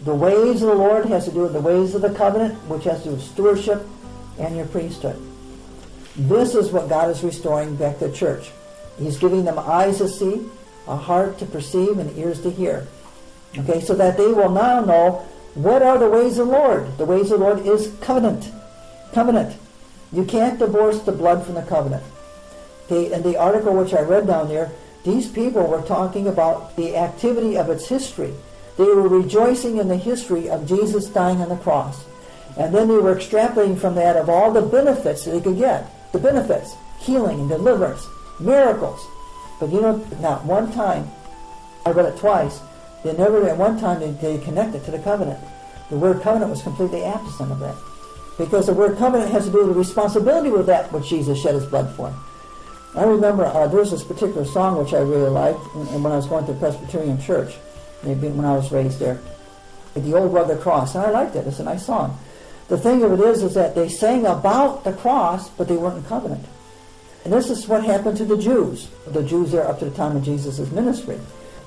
The ways of the Lord has to do with the ways of the covenant, which has to do with stewardship and your priesthood. This is what God is restoring back to the church. He's giving them eyes to see, a heart to perceive, and ears to hear. Okay, so that they will now know what are the ways of the Lord. The ways of the Lord is covenant. Covenant. You can't divorce the blood from the covenant. Okay, in the article which I read down there, these people were talking about the activity of its history. They were rejoicing in the history of Jesus dying on the cross. And then they were extrapolating from that of all the benefits that they could get. The benefits, healing and deliverance, miracles. But you know, not one time, I read it twice, they never at one time they connected to the covenant. The word covenant was completely absent of that. Because the word covenant has to do with the responsibility with that which Jesus shed his blood for. I remember there's this particular song which I really liked and when I was going to the Presbyterian church, maybe when I was raised there, the old rugged cross, and I liked it. It's a nice song. The thing of it is that they sang about the cross, but they weren't in covenant. And this is what happened to the Jews there up to the time of Jesus' ministry.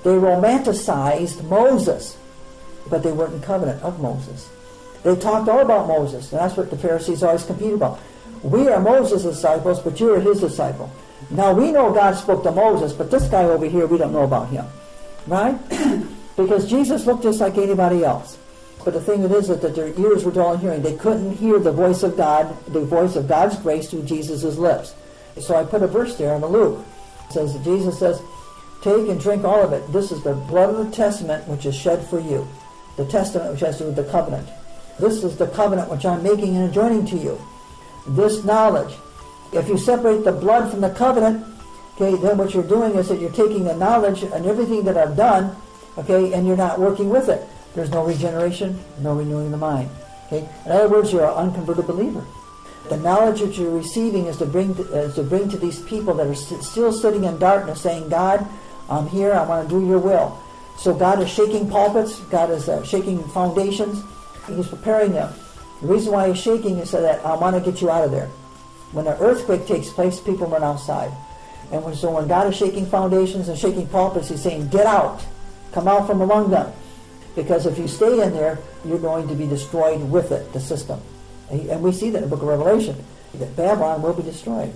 They romanticized Moses, but they weren't in covenant of Moses. They talked all about Moses, and that's what the Pharisees always compete about. We are Moses' disciples, but you are his disciple. Now we know God spoke to Moses, but this guy over here, we don't know about him. Right? Because Jesus looked just like anybody else. But the thing is that their ears were dull in hearing. They couldn't hear the voice of God, the voice of God's grace through Jesus' lips. So I put a verse there in the Luke. It says, Jesus says, take and drink all of it. This is the blood of the testament which is shed for you. The testament which has to do with the covenant. This is the covenant which I'm making and adjoining to you. This knowledge. If you separate the blood from the covenant, okay, then what you're doing is that you're taking the knowledge and everything that I've done, okay, and you're not working with it. There's no regeneration, no renewing the mind. Okay? In other words, you're an unconverted believer. The knowledge that you're receiving is to bring to these people that are still sitting in darkness saying, God, I'm here, I want to do your will. So God is shaking pulpits, God is shaking foundations, he's preparing them. The reason why he's shaking is so that I want to get you out of there. When an earthquake takes place, people run outside. And so when God is shaking foundations and shaking pulpits, he's saying, get out, come out from among them. Because if you stay in there, you're going to be destroyed with it, the system. And we see that in the book of Revelation, that Babylon will be destroyed.